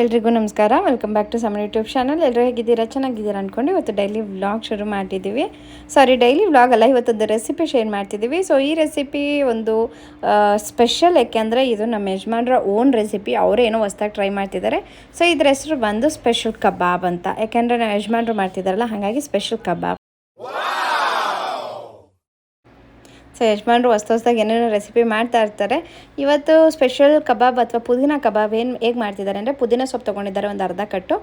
ಎಲ್ರಿಗೂ ನಮಸ್ಕಾರ. Welcome back to ಸಮನ್ ಯೂಟ್ಯೂಬ್ ಚಾನಲ್. ಎಲ್ಲರೂ ಹೇಗಿದ್ದೀರಾ? ಚೆನ್ನಾಗಿದ್ದೀರಾ ಅಂದ್ಕೊಂಡು ಇವತ್ತು ಡೈಲಿ ವ್ಲಾಗ್ ಶುರು ಮಾಡಿದ್ದೀವಿ. ಡೈಲಿ ವ್ಲಾಗ್ ಅಲ್ಲ, ಇವತ್ತೊಂದು ರೆಸಿಪಿ ಶೇರ್ ಮಾಡ್ತಿದ್ದೀವಿ. ಈ ರೆಸಿಪಿ ಒಂದು ಸ್ಪೆಷಲ್, ಯಾಕೆಂದರೆ ಇದು ನಮ್ಮ ಯಜಮಾನ್ರ ಓನ್ ರೆಸಿಪಿ. ಅವರೇನೋ ಹೊಸ್ದಾಗಿ ಟ್ರೈ ಮಾಡ್ತಿದ್ದಾರೆ. ಇದ್ರ ಹೆಸರು ಬಂದು ಸ್ಪೆಷಲ್ ಕಬಾಬ್ ಅಂತ. ಯಾಕೆಂದರೆ ನಮ್ಮ ಯಜಮಾನ್ರು ಮಾಡ್ತಿದ್ದಾರಲ್ಲ, ಹಾಗಾಗಿ ಸ್ಪೆಷಲ್ ಕಬಾಬ್. ಯಜಮಾನ್ರು ಹೊಸ್ದಾಗಿ ಏನೇನೋ ರೆಸಿಪಿ ಮಾಡ್ತಾ ಇರ್ತಾರೆ. ಇವತ್ತು ಸ್ಪೆಷಲ್ ಕಬಾಬ್ ಅಥವಾ ಪುದೀನ ಕಬಾಬ್ ಹೇಗೆ ಮಾಡ್ತಿದ್ದಾರೆ ಅಂದರೆ, ಪುದೀನ ಸೊಪ್ಪು ತೊಗೊಂಡಿದ್ದಾರೆ ಒಂದು ಅರ್ಧ ಕಟ್ಟು,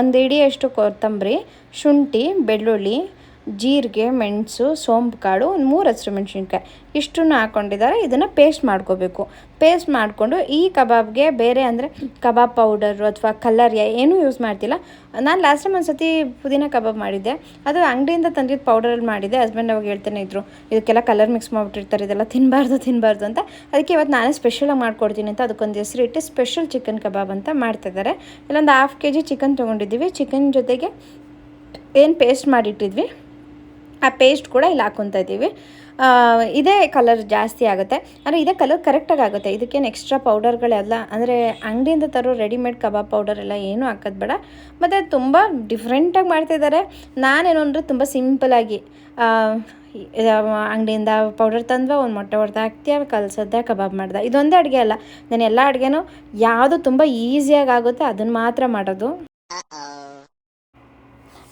ಒಂದು ಇಡಿಯಷ್ಟು ಕೊತ್ತಂಬರಿ, ಶುಂಠಿ, ಬೆಳ್ಳುಳ್ಳಿ, ಜೀರಿಗೆ, ಮೆಣಸು, ಸೋಂಪು ಕಾಳು, ಒಂದು 3 ಹಸಿಮೆಣಸಿನ್ಕಾಯಿ ಇಷ್ಟನ್ನು ಹಾಕ್ಕೊಂಡಿದ್ದಾರೆ. ಇದನ್ನು ಪೇಸ್ಟ್ ಮಾಡ್ಕೋಬೇಕು. ಪೇಸ್ಟ್ ಮಾಡಿಕೊಂಡು ಈ ಕಬಾಬ್ಗೆ ಬೇರೆ ಅಂದರೆ ಕಬಾಬ್ ಪೌಡರು ಅಥವಾ ಕಲರ್ ಏನೂ ಯೂಸ್ ಮಾಡ್ತಿಲ್ಲ. ನಾನು ಲಾಸ್ಟ್ ಟೈಮ್ ಒಂದು ಸತಿ ಪುದೀನ ಕಬಾಬ್ ಮಾಡಿದ್ದೆ. ಅದು ಅಂಗಡಿಯಿಂದ ತಂದಿದ್ದು ಪೌಡರಲ್ಲಿ ಮಾಡಿದ್ದೆ. ಹಸ್ಬೆಂಡ್ ಅವಾಗ ಹೇಳ್ತಾನೆ ಇದ್ರು, ಇದಕ್ಕೆಲ್ಲ ಕಲರ್ ಮಿಕ್ಸ್ ಮಾಡಿಬಿಟ್ಟಿರ್ತಾರೆ, ಇದೆಲ್ಲ ತಿನ್ನಬಾರ್ದು ಅಂತ. ಅದಕ್ಕೆ ಇವತ್ತು ನಾನೇ ಸ್ಪೆಷಲಾಗಿ ಮಾಡ್ಕೊಡ್ತೀನಿ ಅಂತ ಅದಕ್ಕೊಂದು ಹೆಸರು ಇಟ್ಟು ಸ್ಪೆಷಲ್ ಚಿಕನ್ ಕಬಾಬ್ ಅಂತ ಮಾಡ್ತಿದ್ದಾರೆ. ಇಲ್ಲೊಂದು 1/2 kg ಚಿಕನ್ ತೊಗೊಂಡಿದ್ದೀವಿ. ಚಿಕನ್ ಜೊತೆಗೆ ಏನು ಪೇಸ್ಟ್ ಮಾಡಿಟ್ಟಿದ್ವಿ, ಆ ಪೇಸ್ಟ್ ಕೂಡ ಇಲ್ಲಿ ಹಾಕ್ಕೊತಾ ಇದ್ದೀವಿ. ಇದೇ ಕಲರ್ ಜಾಸ್ತಿ ಆಗುತ್ತೆ, ಅಂದರೆ ಇದೇ ಕಲರ್ ಕರೆಕ್ಟಾಗಿ ಆಗುತ್ತೆ. ಇದಕ್ಕೇನು ಎಕ್ಸ್ಟ್ರಾ ಪೌಡರ್ಗಳೆಲ್ಲ ಅಂದರೆ ಅಂಗಡಿಯಿಂದ ತರೋ ರೆಡಿಮೇಡ್ ಕಬಾಬ್ ಪೌಡರ್ ಎಲ್ಲ ಏನೂ ಹಾಕೋದು ಬೇಡ. ಮತ್ತು ತುಂಬ ಡಿಫ್ರೆಂಟಾಗಿ ಮಾಡ್ತಿದ್ದಾರೆ. ನಾನೇನು ಅಂದರೆ ತುಂಬ ಸಿಂಪಲಾಗಿ ಅಂಗಡಿಯಿಂದ ಪೌಡರ್ ತಂದ್ವ, ಒಂದು ಮೊಟ್ಟೆ ಹೊಡೆದು ಹಾಕ್ತೀಯ, ಕಲಸದ್ದೆ, ಕಬಾಬ್ ಮಾಡ್ದೆ. ಇದೊಂದೇ ಅಡುಗೆ ಅಲ್ಲ, ನಾನು ಎಲ್ಲ ಅಡುಗೆನೂ ಯಾವುದು ತುಂಬ ಈಸಿಯಾಗಿ ಆಗುತ್ತೆ ಅದನ್ನು ಮಾತ್ರ ಮಾಡೋದು.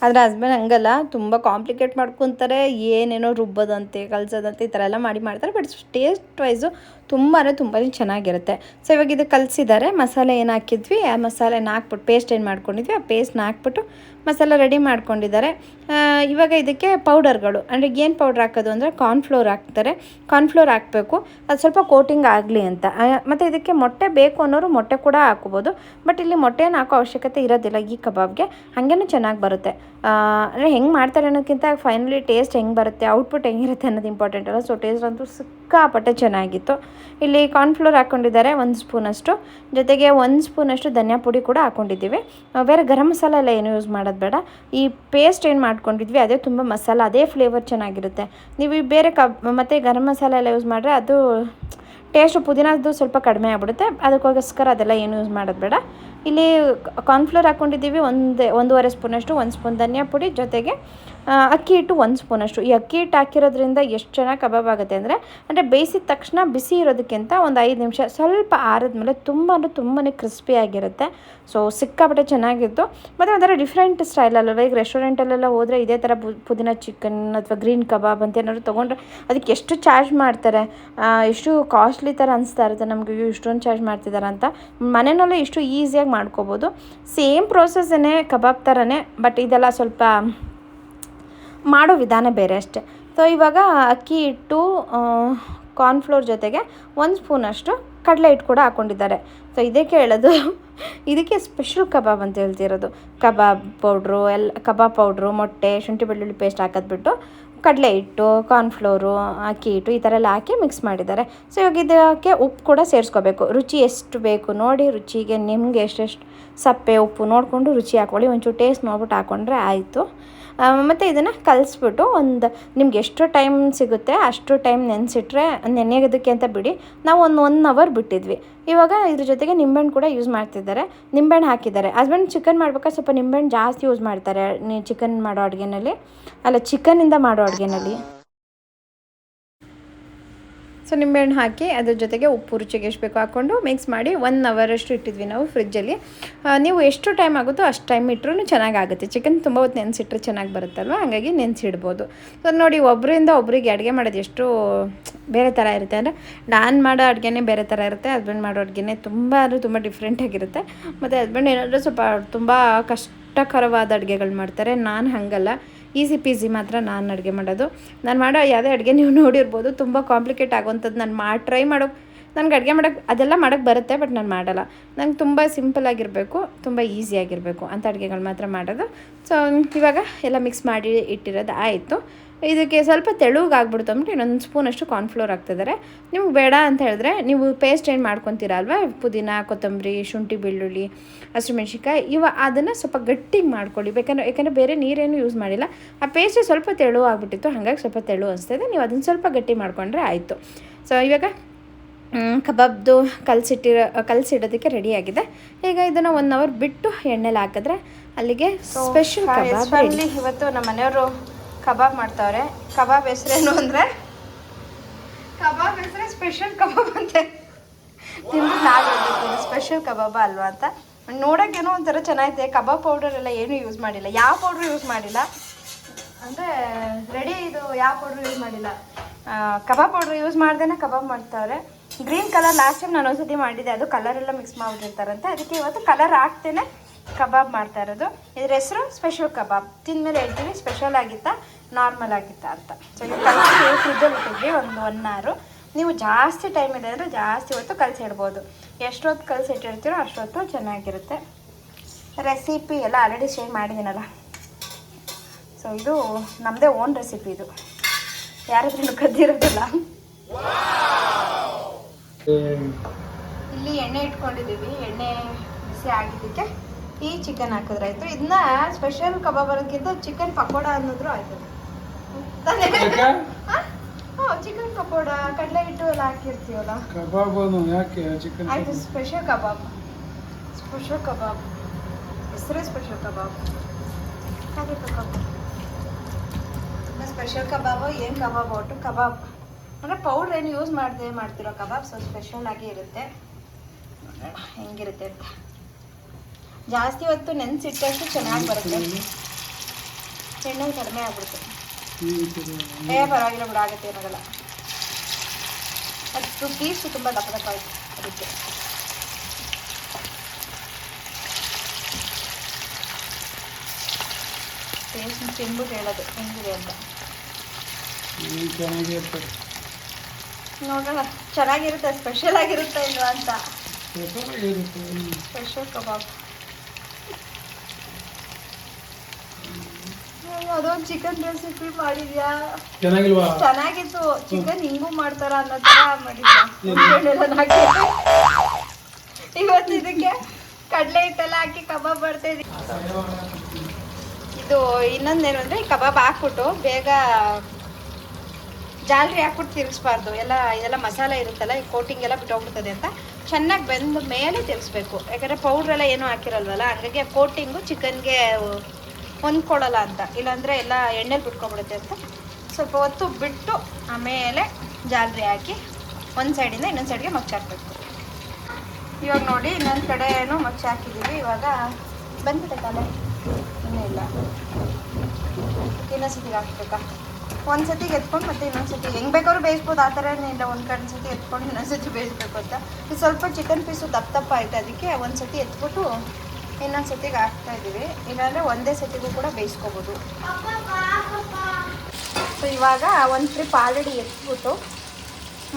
ಆದರೆ ಹಸ್ಬೆಂಡ್ ಹಂಗಲ್ಲ, ತುಂಬ ಕಾಂಪ್ಲಿಕೇಟ್ ಮಾಡ್ಕೊತಾರೆ. ಏನೇನೋ ರುಬ್ಬೋದಂತೆ, ಕಲಸೋದಂತೆ, ಈ ಥರ ಎಲ್ಲ ಮಾಡ್ತಾರೆ. ಬಟ್ ಟೇಸ್ಟ್ ವೈಸು ತುಂಬಾ ಚೆನ್ನಾಗಿರುತ್ತೆ. ಇವಾಗ ಇದು ಕಲಸಿದ್ದಾರೆ. ಮಸಾಲೆ ಏನು ಹಾಕಿದ್ವಿ, ಆ ಮಸಾಲೆನ ಹಾಕ್ಬಿಟ್ಟು ಪೇಸ್ಟ್ ಏನು ಮಾಡ್ಕೊಂಡಿದ್ವಿ ಆ ಪೇಸ್ಟ್ನ ಹಾಕ್ಬಿಟ್ಟು ಮಸಾಲೆ ರೆಡಿ ಮಾಡ್ಕೊಂಡಿದ್ದಾರೆ. ಇವಾಗ ಇದಕ್ಕೆ ಪೌಡರ್ಗಳು ಅಂದರೆ ಏನು ಪೌಡ್ರ್ ಹಾಕೋದು ಅಂದರೆ ಕಾರ್ನ್ಫ್ಲೋರ್ ಹಾಕ್ತಾರೆ. ಕಾರ್ನ್ಫ್ಲೋರ್ ಹಾಕಬೇಕು, ಅದು ಸ್ವಲ್ಪ ಕೋಟಿಂಗ್ ಆಗಲಿ ಅಂತ. ಮತ್ತು ಇದಕ್ಕೆ ಮೊಟ್ಟೆ ಬೇಕು ಅನ್ನೋರು ಮೊಟ್ಟೆ ಕೂಡ ಹಾಕೋಬೋದು. ಬಟ್ ಇಲ್ಲಿ ಮೊಟ್ಟೆನ ಹಾಕೋ ಅವಶ್ಯಕತೆ ಇರೋದಿಲ್ಲ ಈ ಕಬಾಬ್ಗೆ, ಹಾಗೇನೂ ಚೆನ್ನಾಗಿ ಬರುತ್ತೆ. ಅಂದರೆ ಹೆಂಗೆ ಮಾಡ್ತಾರೆ ಅನ್ನೋದಕ್ಕಿಂತ ಫೈನಲಿ ಟೇಸ್ಟ್ ಹೆಂಗೆ ಬರುತ್ತೆ, ಔಟ್ಪುಟ್ ಹೆಂಗಿರುತ್ತೆ ಅನ್ನೋದು ಇಂಪಾರ್ಟೆಂಟ್ ಅಲ್ಲ. ಟೇಸ್ಟ್ ಅಂತೂ ಸಿಕ್ಕಾಪಟ್ಟೆ ಚೆನ್ನಾಗಿತ್ತು. ಇಲ್ಲಿ ಕಾರ್ನ್ಫ್ಲೋರ್ ಹಾಕ್ಕೊಂಡಿದ್ದಾರೆ 1 ಸ್ಪೂನಷ್ಟು, ಜೊತೆಗೆ 1 ಸ್ಪೂನಷ್ಟು ಧನಿಯಾ ಪುಡಿ ಕೂಡ ಹಾಕ್ಕೊಂಡಿದ್ದೀವಿ. ಬೇರೆ ಗರಂ ಮಸಾಲ ಎಲ್ಲ ಏನು ಯೂಸ್ ಮಾಡೋದು ಬೇಡ. ಈ ಪೇಸ್ಟ್ ಏನು ಮಾಡ್ಕೊಂಡಿದ್ವಿ ಅದೇ ತುಂಬ ಮಸಾಲ, ಅದೇ ಫ್ಲೇವರ್ ಚೆನ್ನಾಗಿರುತ್ತೆ. ನೀವು ಬೇರೆ ಮತ್ತು ಗರಂ ಮಸಾಲ ಎಲ್ಲ ಯೂಸ್ ಮಾಡಿದ್ರೆ ಅದು ಟೇಸ್ಟು ಪುದೀನದ್ದು ಸ್ವಲ್ಪ ಕಡಿಮೆ ಆಗ್ಬಿಡುತ್ತೆ. ಅದಕ್ಕೋಸ್ಕರ ಅದೆಲ್ಲ ಏನು ಯೂಸ್ ಮಾಡೋದು ಬೇಡ. ಇಲ್ಲಿ ಕಾರ್ನ್ಫ್ಲೋರ್ ಹಾಕ್ಕೊಂಡಿದ್ದೀವಿ 1.5 ಸ್ಪೂನಷ್ಟು, 1 ಸ್ಪೂನ್ ಧನಿಯಾ ಪುಡಿ, ಜೊತೆಗೆ ಅಕ್ಕಿ ಹಿಟ್ಟು 1 ಸ್ಪೂನಷ್ಟು. ಈ ಅಕ್ಕಿ ಹಿಟ್ಟು ಹಾಕಿರೋದ್ರಿಂದ ಎಷ್ಟು ಚೆನ್ನಾಗಿ ಕಬಾಬ್ ಆಗುತ್ತೆ ಅಂದರೆ ಬೇಯಿಸಿದ ತಕ್ಷಣ ಬಿಸಿ ಇರೋದಕ್ಕಿಂತ ಒಂದು 5 ನಿಮಿಷ ಸ್ವಲ್ಪ ಆರಿದ್ಮೇಲೆ ತುಂಬಾ ಕ್ರಿಸ್ಪಿಯಾಗಿರುತ್ತೆ. ಸಿಕ್ಕಾಪಟ್ಟೆ ಚೆನ್ನಾಗಿತ್ತು. ಮತ್ತು ಒಂಥರ ಡಿಫ್ರೆಂಟ್ ಸ್ಟೈಲಲ್ಲ. ಈಗ ರೆಸ್ಟೋರೆಂಟಲ್ಲೆಲ್ಲ ಹೋದರೆ ಇದೇ ಥರ ಪುದೀನ ಚಿಕನ್ ಅಥವಾ ಗ್ರೀನ್ ಕಬಾಬ್ ಅಂತ ಏನಾದ್ರು ತೊಗೊಂಡ್ರೆ ಅದಕ್ಕೆ ಎಷ್ಟು ಚಾರ್ಜ್ ಮಾಡ್ತಾರೆ, ಎಷ್ಟು ಕಾಸ್ಟ್ಲಿ ಥರ ಅನಿಸ್ತಾ ಇರುತ್ತೆ ನಮಗೆ, ಇಷ್ಟೊಂದು ಚಾರ್ಜ್ ಮಾಡ್ತಿದ್ದಾರೆ ಅಂತ. ಮನೆಯಲ್ಲೇ ಇಷ್ಟು ಈಸಿಯಾಗಿ ಮಾಡ್ಕೋಬೋದು. ಸೇಮ್ ಪ್ರೋಸೆಸ್ಸೇ ಕಬಾಬ್ ಥರನೇ, ಬಟ್ ಇದೆಲ್ಲ ಸ್ವಲ್ಪ ಮಾಡೋ ವಿಧಾನ ಬೇರೆ ಅಷ್ಟೇ. ಇವಾಗ ಅಕ್ಕಿ ಹಿಟ್ಟು, ಕಾರ್ನ್ಫ್ಲೋರ್ ಜೊತೆಗೆ 1 ಸ್ಪೂನಷ್ಟು ಕಡಲೆ ಹಿಟ್ಟು ಕೂಡ ಹಾಕ್ಕೊಂಡಿದ್ದಾರೆ. ಇದಕ್ಕೆ ಹೇಳೋದು, ಇದಕ್ಕೆ ಸ್ಪೆಷಲ್ ಕಬಾಬ್ ಅಂತ ಹೇಳ್ತಿರೋದು. ಕಬಾಬ್ ಪೌಡ್ರು, ಮೊಟ್ಟೆ, ಶುಂಠಿ ಬೆಳ್ಳುಳ್ಳಿ ಪೇಸ್ಟ್ ಹಾಕೋದ್ಬಿಟ್ಟು ಕಡಲೆ ಹಿಟ್ಟು, ಕಾರ್ನ್ಫ್ಲೋರು, ಅಕ್ಕಿ ಹಿಟ್ಟು ಈ ಥರ ಎಲ್ಲ ಹಾಕಿ ಮಿಕ್ಸ್ ಮಾಡಿದ್ದಾರೆ. ಇವಾಗ ಇದಕ್ಕೆ ಉಪ್ಪು ಕೂಡ ಸೇರಿಸ್ಕೋಬೇಕು. ರುಚಿ ಎಷ್ಟು ಬೇಕು ನೋಡಿ, ರುಚಿಗೆ ನಿಮಗೆ ಎಷ್ಟೆಷ್ಟು ಸಪ್ಪೆ ಉಪ್ಪು ನೋಡಿಕೊಂಡು ರುಚಿ ಹಾಕ್ಕೊಳ್ಳಿ. ಒಂಚೂರು ಟೇಸ್ಟ್ ನೋಡ್ಬಿಟ್ಟು ಹಾಕ್ಕೊಂಡ್ರೆ ಆಯಿತು. ಮತ್ತು ಇದನ್ನು ಕಲಿಸ್ಬಿಟ್ಟು ನಿಮ್ಗೆ ಎಷ್ಟು ಟೈಮ್ ಸಿಗುತ್ತೆ ಅಷ್ಟು ಟೈಮ್ ನೆನೆಸಿಟ್ರೆ, ನೆನೆಯೋದಕ್ಕೆ ಅಂತ ಬಿಡಿ, ನಾವು 1 ಅವರ್ ಬಿಟ್ಟಿದ್ವಿ. ಇವಾಗ ಇದ್ರ ಜೊತೆಗೆ ನಿಂಬೆಹಣ್ಣು ಕೂಡ ಯೂಸ್ ಮಾಡ್ತಿದ್ದಾರೆ. ನಿಂಬೆಹಣ್ಣು ಹಾಕಿದ್ದಾರೆ. ಹಸ್ಬೆಂಡ್ ಚಿಕನ್ ಮಾಡ್ಬೇಕಾದ್ರೆ ಸ್ವಲ್ಪ ನಿಂಬೆಹಣ್ಣು ಜಾಸ್ತಿ ಯೂಸ್ ಮಾಡ್ತಾರೆ ಚಿಕನ್ನಿಂದ ಮಾಡೋ ಅಡುಗೆನಲ್ಲಿ. ನಿಂಬೆಹಣ್ಣು ಹಾಕಿ ಅದ್ರ ಜೊತೆಗೆ ಉಪ್ಪು ರುಚಿಗೆ ಎಷ್ಟು ಬೇಕು ಹಾಕ್ಕೊಂಡು ಮಿಕ್ಸ್ ಮಾಡಿ 1 ಅವರಷ್ಟು ಇಟ್ಟಿದ್ವಿ ನಾವು ಫ್ರಿಜ್ಜಲ್ಲಿ. ನೀವು ಎಷ್ಟು ಟೈಮ್ ಆಗುತ್ತೋ ಅಷ್ಟು ಟೈಮ್ ಇಟ್ಟರೂ ಚೆನ್ನಾಗಾಗುತ್ತೆ. ಚಿಕನ್ ತುಂಬ ಹೊತ್ತು ನೆನೆಸಿಟ್ರೆ ಚೆನ್ನಾಗಿ ಬರುತ್ತಲ್ವ, ಹಾಗಾಗಿ ನೆನೆಸಿಡ್ಬೋದು. ನೋಡಿ, ಒಬ್ಬರಿಂದ ಒಬ್ಬರಿಗೆ ಅಡುಗೆ ಮಾಡೋದು ಎಷ್ಟು ಬೇರೆ ಥರ ಇರುತ್ತೆ. ಅಂದರೆ ನಾನು ಮಾಡೋ ಅಡುಗೆನೇ ಬೇರೆ ಥರ ಇರುತ್ತೆ, ಹಸ್ಬೆಂಡ್ ಮಾಡೋ ಅಡುಗೆನೇ ತುಂಬ ಡಿಫ್ರೆಂಟಾಗಿರುತ್ತೆ. ಮತ್ತು ಹಸ್ಬೆಂಡ್ ಏನಾದರೂ ಸ್ವಲ್ಪ ತುಂಬ ಕಷ್ಟಕರವಾದ ಅಡುಗೆಗಳು ಮಾಡ್ತಾರೆ. ನಾನು ಹಾಗಲ್ಲ, ಈಸಿ ಪೀಸಿ ಮಾತ್ರ ನಾನು ಅಡುಗೆ ಮಾಡೋದು. ನಾನು ಮಾಡೋ ಯಾವುದೇ ಅಡುಗೆ ನೀವು ನೋಡಿರ್ಬೋದು, ತುಂಬ ಕಾಂಪ್ಲಿಕೇಟ್ ಆಗುವಂಥದ್ದು ನಾನು ಟ್ರೈ ಮಾಡೋಕ್ಕೆ, ನನಗೆ ಅಡುಗೆ ಮಾಡೋಕ್ಕೆ ಅದೆಲ್ಲ ಮಾಡೋಕ್ಕೆ ಬರುತ್ತೆ, ಬಟ್ ನಾನು ಮಾಡಲ್ಲ. ನಂಗೆ ತುಂಬ ಸಿಂಪಲಾಗಿರಬೇಕು, ತುಂಬ ಈಸಿಯಾಗಿರಬೇಕು ಅಂತ ಅಡುಗೆಗಳು ಮಾತ್ರ ಮಾಡೋದು. ಇವಾಗ ಎಲ್ಲ ಮಿಕ್ಸ್ ಮಾಡಿ ಇಟ್ಟಿರೋದು ಆಯಿತು. ಇದಕ್ಕೆ ಸ್ವಲ್ಪ ತೆಳುಗಾಗ್ಬಿಡ್ತು ಅಂದ್ಬಿಟ್ಟು ಇನ್ನೊಂದು ಸ್ಪೂನಷ್ಟು ಕಾರ್ನ್ಫ್ಲೋರ್ ಹಾಕ್ತಿದ್ದಾರೆ. ನಿಮ್ಗೆ ಬೇಡ ಅಂತ ಹೇಳಿದ್ರೆ ನೀವು ಪೇಸ್ಟ್ ಏನು ಮಾಡ್ಕೊತೀರ ಅಲ್ವಾ, ಪುದೀನ, ಕೊತ್ತಂಬರಿ, ಶುಂಠಿ, ಬೆಳ್ಳುಳ್ಳಿ, ಹಸಿಮೆಣ್ಸಿನ್ಕಾಯಿ, ಅದನ್ನು ಸ್ವಲ್ಪ ಗಟ್ಟಿಗೆ ಮಾಡ್ಕೊಳ್ಳಿ. ಯಾಕಂದರೆ ಬೇರೆ ನೀರೇನು ಯೂಸ್ ಮಾಡಿಲ್ಲ. ಆ ಪೇಸ್ಟ್ ಸ್ವಲ್ಪ ತೆಳು ಆಗಿಬಿಟ್ಟಿತ್ತು, ಹಾಗಾಗಿ ಸ್ವಲ್ಪ ತೆಳು ಅನಿಸ್ತಿದೆ. ನೀವು ಅದನ್ನು ಸ್ವಲ್ಪ ಗಟ್ಟಿ ಮಾಡಿಕೊಂಡ್ರೆ ಆಯಿತು. ಇವಾಗ ಕಬಾಬ್ದು ಕಲಸಿಡೋದಕ್ಕೆ ರೆಡಿಯಾಗಿದೆ. ಈಗ ಇದನ್ನು 1 ಅವರ್ ಬಿಟ್ಟು ಎಣ್ಣೆಲಿ ಹಾಕಿದ್ರೆ ಅಲ್ಲಿಗೆ ಸ್ಪೆಷಲ್ ಕಬಾಬ್ ರೆಡಿ. ಇವತ್ತು ನಮ್ಮ ಮನೆಯವರು ಕಬಾಬ್ ಮಾಡ್ತಾವ್ರೆ. ಕಬಾಬ್ ಹೆಸರೇನು ಅಂದರೆ ಕಬಾಬ್ ಹೆಸರೇ ಸ್ಪೆಷಲ್ ಕಬಾಬ್ ಅಂತೆ. ತಿಂದು ನಾವು ಸ್ಪೆಷಲ್ ಕಬಾಬ ಅಲ್ವಾ ಅಂತ. ನೋಡೋಕ್ಕೇನೋ ಒಂಥರ ಚೆನ್ನಾಗಿದೆ. ಕಬಾಬ್ ಪೌಡರ್ ಎಲ್ಲ ಏನೂ ಯೂಸ್ ಮಾಡಿಲ್ಲ, ಯಾವ ಪೌಡ್ರು ಯೂಸ್ ಮಾಡಿಲ್ಲ ಅಂದರೆ ರೆಡಿ. ಇದು ಯಾವ ಪೌಡ್ರು ಯೂಸ್ ಮಾಡಿಲ್ಲ, ಕಬಾಬ್ ಪೌಡ್ರ್ ಯೂಸ್ ಮಾಡ್ದೇ ಕಬಾಬ್ ಮಾಡ್ತಾವ್ರೆ. ಗ್ರೀನ್ ಕಲರ್ ಲಾಸ್ಟ್ ಟೈಮ್ ನಾನು ಒಂದ್ಸತಿ ಮಾಡಿದ್ದೆ, ಅದು ಕಲರೆಲ್ಲ ಮಿಕ್ಸ್ ಮಾಡಿಬಿಟ್ಟಿರ್ತಾರಂತೆ. ಅದಕ್ಕೆ ಇವತ್ತು ಕಲರ್ ಹಾಕ್ತೇನೆ ಕಬಾಬ್ ಮಾಡ್ತಾ ಇರೋದು. ಇದ್ರ ಹೆಸರು ಸ್ಪೆಷಲ್ ಕಬಾಬ್. ತಿಂದಮೇಲೆ ಹೇಳ್ತೀವಿ ಸ್ಪೆಷಲ್ ಆಗಿತ್ತಾ ನಾರ್ಮಲ್ ಆಗಿತ್ತಾ ಅಂತ. ಸೊ ಇದು ಕಲಸಿ ಫ್ರಿಜ್ಜಲ್ಲಿ ಇಟ್ಟಿದ್ವಿ ಒಂದು 1 hour. ನೀವು ಜಾಸ್ತಿ ಟೈಮ್ ಇದೆ ಅಂದರೆ ಜಾಸ್ತಿ ಹೊತ್ತು ಕಲಸಿಡ್ಬೋದು. ಎಷ್ಟೊತ್ತು ಕಲಸಿಟ್ಟಿರ್ತೀರೋ ಅಷ್ಟೊತ್ತು ಚೆನ್ನಾಗಿರುತ್ತೆ. ರೆಸಿಪಿ ಎಲ್ಲ ಆಲ್ರೆಡಿ ಶೇರ್ ಮಾಡಿದ್ದೀನಲ್ಲ. ಸೊ ಇದು ನಮ್ಮದೇ ಓನ್ ರೆಸಿಪಿ. ಇದು ಯಾರಾದ್ರೂ ಕದ್ದಿರೋದಿಲ್ಲ. ಇಲ್ಲಿ ಎಣ್ಣೆ ಇಟ್ಕೊಂಡಿದ್ದೀವಿ. ಎಣ್ಣೆ ಬಿಸಿ ಆಗಿದ್ದಕ್ಕೆ ಈ ಚಿಕನ್ ಹಾಕಿದ್ರಾಯ್ತು. ಇದನ್ನ ಸ್ಪೆಷಲ್ ಕಬಾಬ್ ಅನ್ನೋದಕ್ಕಿಂತ ಚಿಕನ್ ಪಕೋಡ ಅನ್ನೋದ್ರು ಆಯ್ತು. ಚಿಕನ್ ಪಕೋಡ, ಕಡಲೆ ಹಿಟ್ಟು ಎಲ್ಲ ಹಾಕಿರ್ತೀವಲ್ಲ, ಆಯ್ತು ಸ್ಪೆಷಲ್ ಕಬಾಬ್. ಸ್ಪೆಷಲ್ ಕಬಾಬ್ ಹೆಸರೇ ಸ್ಪೆಷಲ್ ಕಬಾಬ್. ಸ್ಪೆಷಲ್ ಕಬಾಬು ಏನು ಕಬಾಬ್ ಒಟ್ಟು ಕಬಾಬ್ ಅಂದರೆ ಪೌಡ್ರ್ ಏನು ಯೂಸ್ ಮಾಡ್ತಿರೋ ಕಬಾಬ್. ಸೊ ಸ್ಪೆಷಲ್ ಆಗಿ ಇರುತ್ತೆ. ಹೆಂಗಿರುತ್ತೆ ಅಂತ ಜಾಸ್ತಿ ಹೊತ್ತು ನೆನೆಸಿಟ್ಟಷ್ಟು ಚೆನ್ನಾಗಿ ಬರುತ್ತೆ. ಎಣ್ಣೆ ಕಡಿಮೆ ಆಗ್ಬಿಡುತ್ತೆ. ಪರವಾಗಿಲ್ಲ ಬಿಡ, ಆಗುತ್ತೆ, ಏನಾಗಲ್ಲ. ಅದು ಪೀಸು ತುಂಬ ದಪ್ಪ ದಪ್ಪ ಆಯಿತು. ಅದಕ್ಕೆ ಟೇಸ್ಟ್ ತಿಂದ್ಬಿಟ್ಟು ಹೇಳೋದು ಹೆಂಗಿದೆ ಅಂತ. ನೋಡೋಣ ಚೆನ್ನಾಗಿರುತ್ತೆ, ಸ್ಪೆಷಲ್ ಆಗಿರುತ್ತೆ ಇಲ್ವಾ ಅಂತ. ಸ್ಪೆಷಲ್ ಕಬಾಬ್ ಅದೊಂದು ಚಿಕನ್ ರೆಸಿಪಿ ಮಾಡಿದ್ಯಾ? ಚೆನ್ನಾಗಿತ್ತು. ಚಿಕನ್ ಹಿಂಗೂ ಮಾಡ್ತಾರ ಅನ್ನೋ ಥರ ಮಾಡಿದ್ಯಾ? ಇವತ್ತು ಇದಕ್ಕೆ ಕಡಲೆ ಹಿಟ್ಟೆಲ್ಲ ಹಾಕಿ ಕಬಾಬ್ ಮಾಡ್ತಾ ಇದ್ದೀವಿ. ಇದು ಇನ್ನೊಂದೇನು ಅಂದರೆ ಕಬಾಬ್ ಹಾಕ್ಬಿಟ್ಟು ಬೇಗ ಜಾಲರಿ ಹಾಕ್ಬಿಟ್ಟು ತಿರ್ಗಿಸ್ಬಾರ್ದು. ಇದೆಲ್ಲ ಮಸಾಲೆ ಇರುತ್ತಲ್ಲ, ಈ ಕೋಟಿಂಗ್ ಎಲ್ಲ ಬಿಟ್ಟೋಗ್ಬಿಡ್ತದೆ ಅಂತ ಚೆನ್ನಾಗಿ ಬೆಂದ ಮೇಲೆ ತಿರ್ಗಿಸ್ಬೇಕು. ಯಾಕಂದರೆ ಪೌಡ್ರೆಲ್ಲ ಏನೂ ಹಾಕಿರಲ್ವಲ್ಲ, ಹಂಗಾಗಿ ಆ ಕೋಟಿಂಗು ಚಿಕನ್ಗೆ ಹೊಂದ್ಕೊಳ್ಳಲ್ಲ ಅಂತ. ಇಲ್ಲಾಂದರೆ ಎಲ್ಲ ಎಣ್ಣೆಲಿ ಬಿಟ್ಕೊಬಿಡುತ್ತೆ ಅಂತ ಸ್ವಲ್ಪ ಹೊತ್ತು ಬಿಟ್ಟು ಆಮೇಲೆ ಜಾಲರಿ ಹಾಕಿ ಒಂದು ಸೈಡಿಂದ ಇನ್ನೊಂದು ಸೈಡ್ಗೆ ಮಚ್ಚಿ ಹಾಕಬೇಕು. ಇವಾಗ ನೋಡಿ ಇನ್ನೊಂದು ಕಡೆನೂ ಮಚ್ಚಿ ಹಾಕಿದ್ದೀವಿ. ಇವಾಗ ಬಂದ್ಬಿಟ್ಟೆ ಕಾಲ ಇನ್ನೂ ಇಲ್ಲ. ಇನ್ನೊಂದು ಸತಿಗೆ ಹಾಕ್ಬೇಕಾ? ಒಂದು ಸತಿಗೆ ಎತ್ಕೊಂಡು ಮತ್ತೆ ಇನ್ನೊಂದು ಸತಿ ಹೆಂಗೆ ಬೇಕಾದ್ರೂ ಬೇಯಿಸ್ಬೋದು. ಆ ಥರ ಏನಿಲ್ಲ, ಒಂದು ಕಡೆ ಸತಿ ಎತ್ಕೊಂಡು ಇನ್ನೊಂದು ಸತಿ ಬೇಯಿಸ್ಬೇಕು ಅಂತ. ಇದು ಸ್ವಲ್ಪ ಚಿಕನ್ ಪೀಸು ದಪ್ಪ ಆಯಿತು, ಅದಕ್ಕೆ ಒಂದು ಸತಿ ಎತ್ಬಿಟ್ಟು ಇನ್ನೊಂದು ಸತಿಗೆ ಹಾಕ್ತಾಯಿದ್ದೀವಿ. ಇಲ್ಲಾಂದರೆ ಒಂದೇ ಸತಿಗೂ ಕೂಡ ಬೇಯಿಸ್ಕೋಬೋದು. ಸೊ ಇವಾಗ ಒಂದು ಟ್ರಿಪ್ ಆಲ್ರೆಡಿ ಎತ್ಬಿಟ್ಟು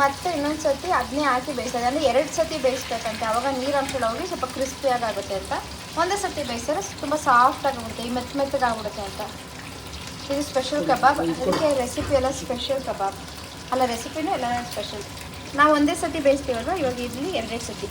ಮತ್ತೆ ಇನ್ನೊಂದು ಸತಿ ಅದನ್ನೇ ಹಾಕಿ ಬೇಯಿಸೋದು. ಅಂದರೆ 2 ಸತಿ ಬೇಯಿಸ್ಬೇಕಂತೆ, ಆವಾಗ ನೀರಂಶ ಹೋಗಿ ಸ್ವಲ್ಪ ಕ್ರಿಸ್ಪಿಯಾಗಿ ಆಗುತ್ತೆ ಅಂತ. ಒಂದೇ ಸತಿ ಬೇಯಿಸಿದ್ರೆ ತುಂಬ ಸಾಫ್ಟಾಗಿಬಿಡುತ್ತೆ, ಈ ಮೆತ್ತಗಾಗ್ಬಿಡುತ್ತೆ ಅಂತ. ಇದು ಸ್ಪೆಷಲ್ ಕಬಾಬ್. ಅದಕ್ಕೆ ರೆಸಿಪಿ ಎಲ್ಲ ಸ್ಪೆಷಲ್ ಕಬಾಬ್ ಅಲ್ಲ, ರೆಸಿಪಿನೂ ಎಲ್ಲ ಸ್ಪೆಷಲ್. ನಾವು ಒಂದೇ ಸತಿ ಬೇಯಿಸ್ತೀವಲ್ವ, ಇವಾಗ ಇಲ್ಲಿ 2 ಸತಿ.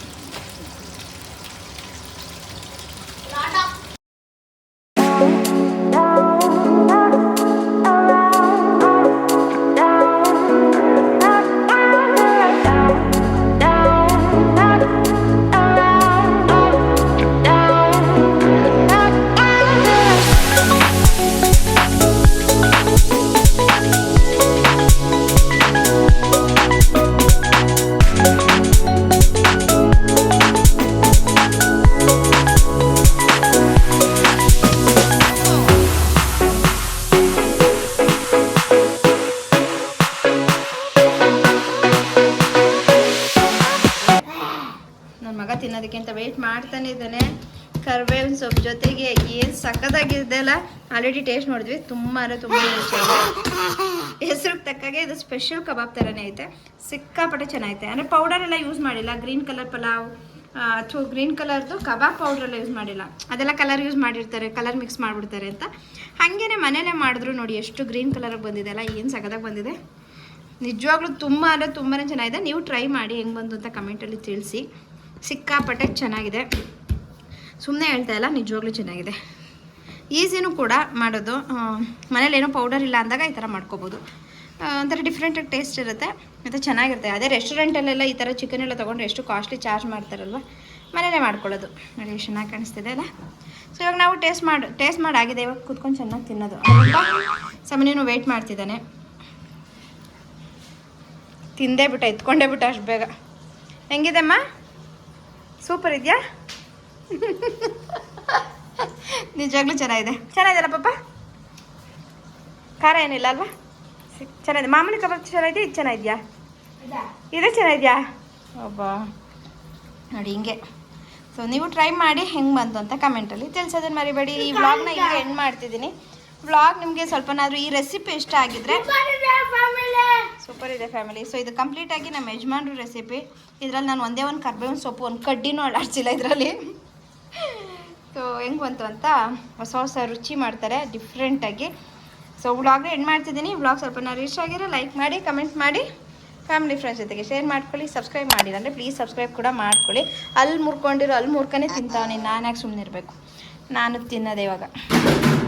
ತಿನ್ನೋದಕ್ಕೆ ಅಂತ ವೆಯ್ಟ್ ಮಾಡ್ತಾನೆ ಇದ್ದಾನೆ. ಕರ್ಬೇವಿನ ಸೊಪ್ಪು ಜೊತೆಗೆ ಏನು ಸಕ್ಕತ್ತಾಗಿದ್ದೆಲ್ಲ ಆಲ್ರೆಡಿ ಟೇಸ್ಟ್ ನೋಡಿದ್ವಿ. ತುಂಬ ಹೆಸರಿಗೆ ತಕ್ಕಾಗೆ ಇದು ಸ್ಪೆಷಲ್ ಕಬಾಬ್ ಥರನೇ ಐತೆ. ಸಿಕ್ಕಾಪಟ್ಟೆ ಚೆನ್ನಾಗೈತೆ. ಅಂದರೆ ಪೌಡರ್ ಎಲ್ಲ ಯೂಸ್ ಮಾಡಿಲ್ಲ. ಗ್ರೀನ್ ಕಲರ್ ಪಲಾವ್ ಅಥವಾ ಗ್ರೀನ್ ಕಲರ್ದು ಕಬಾಬ್ ಪೌಡ್ರೆಲ್ಲ ಯೂಸ್ ಮಾಡಿಲ್ಲ. ಅದೆಲ್ಲ ಕಲರ್ ಯೂಸ್ ಮಾಡಿರ್ತಾರೆ, ಕಲರ್ ಮಿಕ್ಸ್ ಮಾಡಿಬಿಡ್ತಾರೆ ಅಂತ. ಹಾಗೇ ಮನೇಲೇ ಮಾಡಿದ್ರು ನೋಡಿ ಎಷ್ಟು ಗ್ರೀನ್ ಕಲರಾಗಿ ಬಂದಿದೆ ಅಲ್ಲ, ಏನು ಸಕ್ಕತ್ತಾಗಿ ಬಂದಿದೆ. ನಿಜವಾಗ್ಲೂ ತುಂಬ ಅಂದರೆ ತುಂಬಾ ಚೆನ್ನಾಗಿದೆ. ನೀವು ಟ್ರೈ ಮಾಡಿ ಹೆಂಗೆ ಬಂದು ಅಂತ ಕಮೆಂಟಲ್ಲಿ ತಿಳಿಸಿ. ಸಿಕ್ಕಾಪಟ್ಟೆ ಚೆನ್ನಾಗಿದೆ, ಸುಮ್ಮನೆ ಹೇಳ್ತಾ ಇಲ್ಲ, ನಿಜವಾಗ್ಲೂ ಚೆನ್ನಾಗಿದೆ. ಈಸಿನೂ ಕೂಡ ಮಾಡೋದು. ಮನೇಲಿ ಏನೋ ಪೌಡರ್ ಇಲ್ಲ ಅಂದಾಗ ಈ ಥರ ಮಾಡ್ಕೋಬೋದು. ಒಂಥರ ಡಿಫ್ರೆಂಟಾಗಿ ಟೇಸ್ಟ್ ಇರುತ್ತೆ ಮತ್ತು ಚೆನ್ನಾಗಿರುತ್ತೆ. ಅದೇ ರೆಸ್ಟೋರೆಂಟಲ್ಲೆಲ್ಲ ಈ ಥರ ಚಿಕನ್ ಎಲ್ಲ ತೊಗೊಂಡ್ರೆ ಎಷ್ಟು ಕಾಸ್ಟ್ಲಿ ಚಾರ್ಜ್ ಮಾಡ್ತಾರಲ್ವ, ಮನೇಲೇ ಮಾಡ್ಕೊಳ್ಳೋದು. ನೋಡಿ ಎಷ್ಟು ಚೆನ್ನಾಗಿ ಕಾಣಿಸ್ತಿದೆ ಅಲ್ಲ. ಸೊ ಇವಾಗ ನಾವು ಟೇಸ್ಟ್ ಮಾಡಾಗಿದೆ. ಇವಾಗ ಕೂತ್ಕೊಂಡು ಚೆನ್ನಾಗಿ ತಿನ್ನೋದು. ಸಮನೀನು ವೆಯ್ಟ್ ಮಾಡ್ತಿದ್ದಾನೆ. ತಿಂದೇ ಬಿಟ್ಟ, ಎತ್ಕೊಂಡೇ ಬಿಟ್ಟ ಅಷ್ಟು ಬೇಗ. ಹೆಂಗಿದೆ ಅಮ್ಮ? ಸೂಪರ್ ಇದೆಯಾ? ನಿಜವಾಗ್ಲೂ ಚೆನ್ನಾಗಿದೆ ಪಾಪ. ಖಾರ ಏನಿಲ್ಲ ಅಲ್ವಾ? ಚೆನ್ನಾಗಿದೆ. ಮಾಮೂಲಿ ಕಬಾಬ್ ಚೆನ್ನಾಗಿದೆ, ಇದು ಚೆನ್ನಾಗಿದೆಯಾ? ಇದೇ ಚೆನ್ನಾಗಿದೆಯಾ? ಒಬ್ಬ ನೋಡಿ ಹಿಂಗೆ. ಸೊ ನೀವು ಟ್ರೈ ಮಾಡಿ ಹೆಂಗೆ ಬಂತು ಅಂತ ಕಮೆಂಟಲ್ಲಿ ತಿಳಿಸೋದನ್ನು ಮರಿಬೇಡಿ. ಈ ವ್ಲಾಗ್ನ ಈಗ ಎಂಡ್ ಮಾಡ್ತಿದ್ದೀನಿ. ವ್ಲಾಗ್ ನಿಮಗೆ ಸ್ವಲ್ಪನಾದರೂ ಈ ರೆಸಿಪಿ ಇಷ್ಟ ಆಗಿದ್ರೆ ಸೂಪರ್ ಇದೆ ಫ್ಯಾಮಿಲಿ. ಸೊ ಇದು ಕಂಪ್ಲೀಟಾಗಿ ನಮ್ಮ ಯಜಮಾನ್ರು ರೆಸಿಪಿ. ಇದರಲ್ಲಿ ನಾನು ಒಂದೇ ಒಂದು ಕರ್ಬೇವಿನ ಸೊಪ್ಪು ಒಂದು ಕಡ್ಡಿನೂ ಅಲ್ಲಾಡ್ಸಿಲ್ಲ ಇದರಲ್ಲಿ. ಸೊ ಹೆಂಗೆ ಬಂತು ಅಂತ ಹೊಸ ರುಚಿ ಮಾಡ್ತಾರೆ ಡಿಫ್ರೆಂಟಾಗಿ. ಸೊ ವ್ಲಾಗ್ನ ಎಂಡ್ ಮಾಡ್ತಿದ್ದೀನಿ. ವ್ಲಾಗ್ ಸ್ವಲ್ಪನಾದ್ರು ಇಷ್ಟ ಆಗಿರೋ ಲೈಕ್ ಮಾಡಿ, ಕಮೆಂಟ್ ಮಾಡಿ, ಫ್ಯಾಮಿಲಿ ಫ್ರೆಂಡ್ಸ್ ಜೊತೆಗೆ ಶೇರ್ ಮಾಡ್ಕೊಳ್ಳಿ. ಸಬ್ಸ್ಕ್ರೈಬ್ ಮಾಡಿಲ್ಲ ಅಂದರೆ ಪ್ಲೀಸ್ ಸಬ್ಸ್ಕ್ರೈಬ್ ಕೂಡ ಮಾಡ್ಕೊಳ್ಳಿ. ಅಲ್ಲಿ ಮುರ್ಕೊಂಡಿರೋ ಅಲ್ಲಿ ಮುರ್ಕನೇ ತಿಂತಾವನಿ, ನಾನು ಯಾಕೆ ಸುಮ್ಮನೆ ಇರಬೇಕು? ನಾನು ತಿನ್ನೋದೇ ಇವಾಗ.